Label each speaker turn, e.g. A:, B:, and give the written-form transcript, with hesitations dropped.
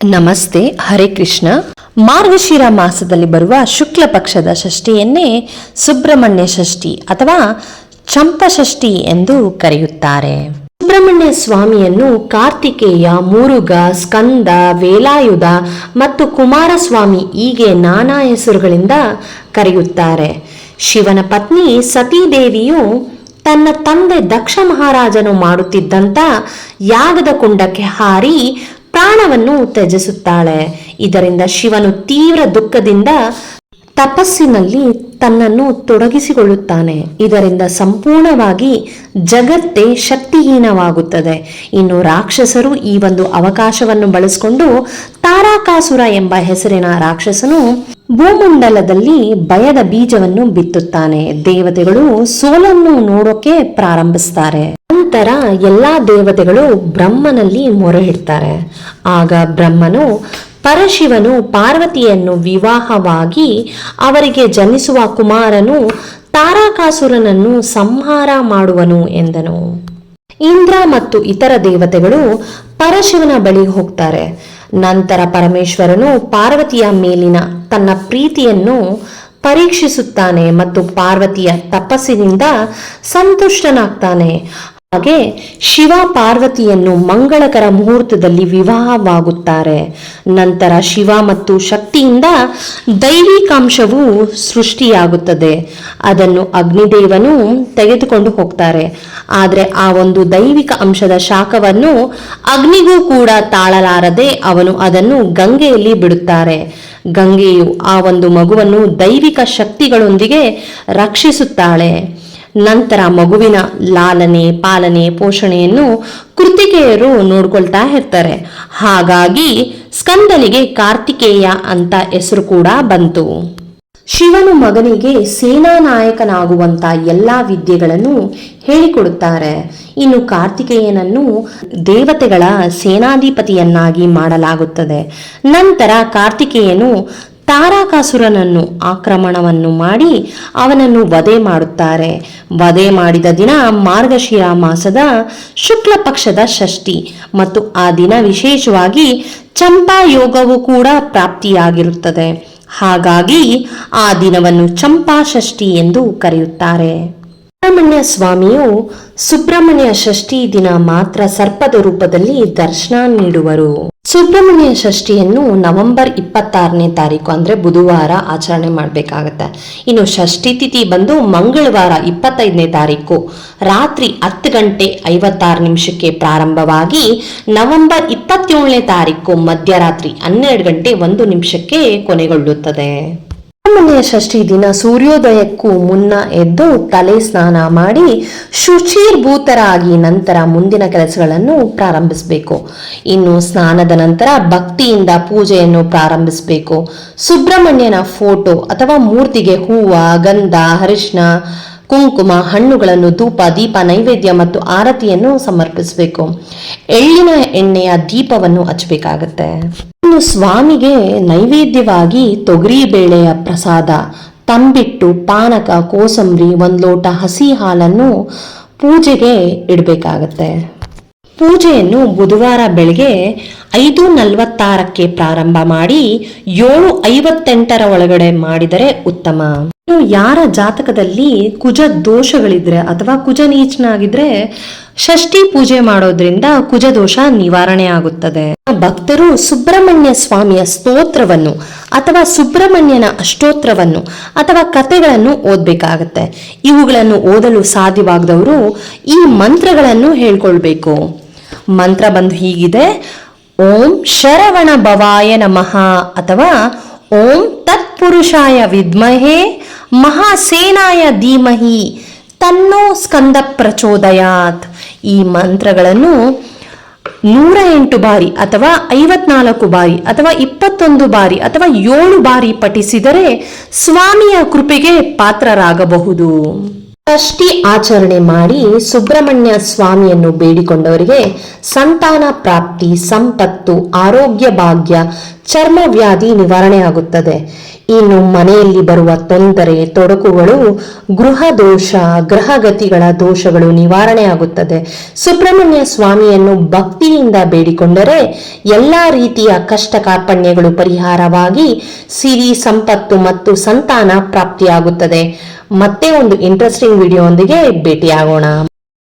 A: ನಮಸ್ತೆ, ಹರೇ ಕೃಷ್ಣ. ಮಾರ್ಗಶಿರ ಮಾಸದಲ್ಲಿ ಬರುವ ಶುಕ್ಲ ಪಕ್ಷದ ಷಷ್ಠಿಯನ್ನೇ ಸುಬ್ರಹ್ಮಣ್ಯ ಷಷ್ಠಿ ಅಥವಾ ಚಂಪಷಷ್ಠಿ ಎಂದು ಕರೆಯುತ್ತಾರೆ. ಸುಬ್ರಹ್ಮಣ್ಯ ಸ್ವಾಮಿಯನ್ನು ಕಾರ್ತಿಕೇಯ, ಮುರುಘ, ಸ್ಕಂದ, ವೇಲಾಯುಧ ಮತ್ತು ಕುಮಾರಸ್ವಾಮಿ ಹೀಗೆ ನಾನಾ ಹೆಸರುಗಳಿಂದ ಕರೆಯುತ್ತಾರೆ. ಶಿವನ ಪತ್ನಿ ಸತೀದೇವಿಯು ತನ್ನ ತಂದೆ ದಕ್ಷ ಮಹಾರಾಜನು ಮಾಡುತ್ತಿದ್ದಂಥ ಯಾಗದ ಕುಂಡಕ್ಕೆ ಹಾರಿ ಪ್ರಾಣವನ್ನು ತ್ಯಜಿಸುತ್ತಾಳೆ. ಇದರಿಂದ ಶಿವನು ತೀವ್ರ ದುಃಖದಿಂದ ತಪಸ್ಸಿನಲ್ಲಿ ತನ್ನನ್ನು ತೊಡಗಿಸಿಕೊಳ್ಳುತ್ತಾನೆ. ಇದರಿಂದ ಸಂಪೂರ್ಣವಾಗಿ ಜಗತ್ತೇ ಶಕ್ತಿಹೀನವಾಗುತ್ತದೆ. ಇನ್ನು ರಾಕ್ಷಸರು ಈ ಒಂದು ಅವಕಾಶವನ್ನು ಬಳಸಿಕೊಂಡು ತಾರಕಾಸುರ ಎಂಬ ಹೆಸರಿನ ರಾಕ್ಷಸನು ಭೂಮಂಡಲದಲ್ಲಿ ಭಯದ ಬೀಜವನ್ನು ಬಿತ್ತುತ್ತಾನೆ. ದೇವತೆಗಳು ಸೋಲನ್ನು ನೋಡೋಕೆ ಪ್ರಾರಂಭಿಸ್ತಾರೆ. ನಂತರ ಎಲ್ಲಾ ದೇವತೆಗಳು ಬ್ರಹ್ಮನಲ್ಲಿ ಮೊರೆ ಇಡ್ತಾರೆ. ಆಗ ಬ್ರಹ್ಮನು ಪರಶಿವನು ಪಾರ್ವತಿಯನ್ನು ವಿವಾಹವಾಗಿ ಅವರಿಗೆ ಜನಿಸುವ ಕುಮಾರನು ತಾರಕಾಸುರನನ್ನು ಸಂಹಾರ ಮಾಡುವನು ಎಂದನು. ಇಂದ್ರ ಮತ್ತು ಇತರ ದೇವತೆಗಳು ಪರಶಿವನ ಬಳಿ ಹೋಗ್ತಾರೆ. ನಂತರ ಪರಮೇಶ್ವರನು ಪಾರ್ವತಿಯ ಮೇಲಿನ ತನ್ನ ಪ್ರೀತಿಯನ್ನು ಪರೀಕ್ಷಿಸುತ್ತಾನೆ ಮತ್ತು ಪಾರ್ವತಿಯ ತಪಸ್ಸಿನಿಂದ ಸಂತುಷ್ಟನಾಗ್ತಾನೆ. ಹಾಗೆ ಶಿವ ಪಾರ್ವತಿಯನ್ನು ಮಂಗಳಕರ ಮುಹೂರ್ತದಲ್ಲಿ ವಿವಾಹವಾಗುತ್ತಾರೆ. ನಂತರ ಶಿವ ಮತ್ತು ಶಕ್ತಿಯಿಂದ ದೈವಿಕಾಂಶವು ಸೃಷ್ಟಿಯಾಗುತ್ತದೆ. ಅದನ್ನು ಅಗ್ನಿದೇವನು ತೆಗೆದುಕೊಂಡು ಹೋಗ್ತಾರೆ. ಆದರೆ ಆ ಒಂದು ದೈವಿಕ ಅಂಶದ ಶಾಖವನ್ನು ಅಗ್ನಿಗೂ ಕೂಡ ತಾಳಲಾರದೆ ಅವನು ಅದನ್ನು ಗಂಗೆಯಲ್ಲಿ ಬಿಡುತ್ತಾರೆ. ಗಂಗೆಯು ಆ ಒಂದು ಮಗುವನ್ನು ದೈವಿಕ ಶಕ್ತಿಗಳೊಂದಿಗೆ ರಕ್ಷಿಸುತ್ತಾಳೆ. ನಂತರ ಮಗುವಿನ ಲಾಲನೆ, ಪಾಲನೆ, ಪೋಷಣೆಯನ್ನು ಕೃತಿಕೆಯರು ನೋಡ್ಕೊಳ್ತಾ ಇರ್ತಾರೆ. ಹಾಗಾಗಿ ಸ್ಕಂದನಿಗೆ ಕಾರ್ತಿಕೇಯ ಅಂತ ಹೆಸರು ಕೂಡ ಬಂತು. ಶಿವನು ಮಗನಿಗೆ ಸೇನಾ ನಾಯಕನಾಗುವಂತ ಎಲ್ಲಾ ವಿದ್ಯೆಗಳನ್ನು ಹೇಳಿಕೊಡುತ್ತಾರೆ. ಇನ್ನು ಕಾರ್ತಿಕೇಯನನ್ನು ದೇವತೆಗಳ ಸೇನಾಧಿಪತಿಯನ್ನಾಗಿ ಮಾಡಲಾಗುತ್ತದೆ. ನಂತರ ಕಾರ್ತಿಕೇಯನು ತಾರಕಾಸುರನನ್ನು ಆಕ್ರಮಣವನ್ನು ಮಾಡಿ ಅವನನ್ನು ವಧೆ ಮಾಡುತ್ತಾರೆ. ವಧೆ ಮಾಡಿದ ದಿನ ಮಾರ್ಗಶಿರ ಮಾಸದ ಶುಕ್ಲ ಪಕ್ಷದ ಷಷ್ಠಿ ಮತ್ತು ಆ ದಿನ ವಿಶೇಷವಾಗಿ ಚಂಪಾ ಯೋಗವು ಕೂಡ ಪ್ರಾಪ್ತಿಯಾಗಿರುತ್ತದೆ. ಹಾಗಾಗಿ ಆ ದಿನವನ್ನು ಚಂಪಾ ಷಷ್ಠಿ ಎಂದು ಕರೆಯುತ್ತಾರೆ. ಸುಬ್ರಹ್ಮಣ್ಯ ಸ್ವಾಮಿಯು ಸುಬ್ರಹ್ಮಣ್ಯ ಷಷ್ಠಿ ದಿನ ಮಾತ್ರ ಸರ್ಪದ ರೂಪದಲ್ಲಿ ದರ್ಶನ ನೀಡುವರು. ಸುಬ್ರಹ್ಮಣ್ಯ ಷಷ್ಠಿಯನ್ನು ನವೆಂಬರ್ 26ನೇ ತಾರೀಕು ಅಂದ್ರೆ ಬುಧವಾರ ಆಚರಣೆ ಮಾಡಬೇಕಾಗತ್ತೆ. ಇನ್ನು ಷಷ್ಠಿ ತಿಥಿ ಬಂದು ಮಂಗಳವಾರ 25ನೇ ತಾರೀಕು ರಾತ್ರಿ 10:56 ಪ್ರಾರಂಭವಾಗಿ ನವೆಂಬರ್ 27ನೇ ತಾರೀಕು ಮಧ್ಯರಾತ್ರಿ 12:01 ಕೊನೆಗೊಳ್ಳುತ್ತದೆ. ಸುಬ್ರಹ್ಮಣ್ಯ ಷಷ್ಠಿ ದಿನ ಸೂರ್ಯೋದಯಕ್ಕೂ ಮುನ್ನ ಎದ್ದು ತಲೆ ಸ್ನಾನ ಮಾಡಿ ಶುಚಿರ್ಭೂತರಾಗಿ ನಂತರ ಮುಂದಿನ ಕೆಲಸಗಳನ್ನು ಪ್ರಾರಂಭಿಸಬೇಕು. ಇನ್ನು ಸ್ನಾನದ ನಂತರ ಭಕ್ತಿಯಿಂದ ಪೂಜೆಯನ್ನು ಪ್ರಾರಂಭಿಸಬೇಕು. ಸುಬ್ರಹ್ಮಣ್ಯನ ಫೋಟೋ ಅಥವಾ ಮೂರ್ತಿಗೆ ಹೂವ, ಗಂಧ, ಅರಿಶಿನ, ಕುಂಕುಮ, ಹಣ್ಣುಗಳನ್ನು, ಧೂಪ, ದೀಪ, ನೈವೇದ್ಯ ಮತ್ತು ಆರತಿಯನ್ನು ಸಮರ್ಪಿಸಬೇಕು. ಎಳ್ಳಿನ ಎಣ್ಣೆಯ ದೀಪವನ್ನು ಹಚ್ಚಬೇಕಾಗತ್ತೆ. ಇನ್ನು ಸ್ವಾಮಿಗೆ ನೈವೇದ್ಯವಾಗಿ ತೊಗರಿ ಬೇಳೆಯ ಪ್ರಸಾದ, ತಂಬಿಟ್ಟು, ಪಾನಕ, ಕೋಸಂಬರಿ, 1 ಲೋಟ ಹಸಿ ಹಾಲನ್ನು ಪೂಜೆಗೆ ಇಡಬೇಕಾಗತ್ತೆ. ಪೂಜೆಯನ್ನು ಬುಧವಾರ ಬೆಳಗ್ಗೆ 5:46 ಪ್ರಾರಂಭ ಮಾಡಿ 7:58 ಒಳಗಡೆ ಮಾಡಿದರೆ ಉತ್ತಮ. ಯಾರ ಜಾತಕದಲ್ಲಿ ಕುಜ ದೋಷಗಳಿದ್ರೆ ಅಥವಾ ಕುಜ ನೀಚನಾಗಿದ್ರೆ ಷಷ್ಠಿ ಪೂಜೆ ಮಾಡೋದ್ರಿಂದ ಕುಜ ದೋಷ ನಿವಾರಣೆ ಆಗುತ್ತದೆ. ಭಕ್ತರು ಸುಬ್ರಹ್ಮಣ್ಯ ಸ್ವಾಮಿಯ ಸ್ತೋತ್ರವನ್ನು ಅಥವಾ ಸುಬ್ರಹ್ಮಣ್ಯನ ಅಷ್ಟೋತ್ರವನ್ನು ಅಥವಾ ಕಥೆಗಳನ್ನು ಓದಬೇಕಾಗತ್ತೆ. ಇವುಗಳನ್ನು ಓದಲು ಸಾಧ್ಯವಾಗದವರು ಈ ಮಂತ್ರಗಳನ್ನು ಹೇಳ್ಕೊಳ್ಬೇಕು. ಮಂತ್ರ ಬಂದು ಹೀಗಿದೆ: ಓಂ ಶರವಣ ಭವಾಯ ನಮಃ ಅಥವಾ ಓಂ ತತ್ಪುರುಷಾಯ ವಿದ್ಮಹೇ ಮಹಾಸೇನಾಯ ಧೀಮಹಿ ತನ್ನೋ ಸ್ಕಂದ ಪ್ರಚೋದಯಾತ್. ಈ ಮಂತ್ರಗಳನ್ನು 108 ಬಾರಿ ಅಥವಾ 54 ಬಾರಿ ಅಥವಾ 21 ಬಾರಿ ಅಥವಾ 7 ಬಾರಿ ಪಠಿಸಿದರೆ ಸ್ವಾಮಿಯ ಕೃಪೆಗೆ ಪಾತ್ರರಾಗಬಹುದು. ಷಷ್ಠಿ ಆಚರಣೆ ಮಾಡಿ ಸುಬ್ರಹ್ಮಣ್ಯ ಸ್ವಾಮಿಯನ್ನು ಬೇಡಿಕೊಂಡವರಿಗೆ ಸಂತಾನ ಪ್ರಾಪ್ತಿ, ಸಂಪತ್ತು, ಆರೋಗ್ಯ ಭಾಗ್ಯ, ಚರ್ಮ ವ್ಯಾಧಿ ನಿವಾರಣೆ ಆಗುತ್ತದೆ. ಇನ್ನು ಮನೆಯಲ್ಲಿ ಬರುವ ತೊಂದರೆ ತೊಡಕುಗಳು, ಗೃಹ ದೋಷ, ಗ್ರಹಗತಿಗಳ ದೋಷಗಳು ನಿವಾರಣೆ ಆಗುತ್ತದೆ. ಸುಬ್ರಹ್ಮಣ್ಯ ಸ್ವಾಮಿಯನ್ನು ಭಕ್ತಿಯಿಂದ ಬೇಡಿಕೊಂಡರೆ ಎಲ್ಲಾ ರೀತಿಯ ಕಷ್ಟ ಕಾರ್ಪಣ್ಯಗಳು ಪರಿಹಾರವಾಗಿ ಸಿರಿ ಸಂಪತ್ತು ಮತ್ತು ಸಂತಾನ ಪ್ರಾಪ್ತಿಯಾಗುತ್ತದೆ. ಮತ್ತೆ ಒಂದು ಇಂಟ್ರೆಸ್ಟಿಂಗ್ ವಿಡಿಯೋ ಒಂದಿಗೆ ಭೇಟಿಯಾಗೋಣ.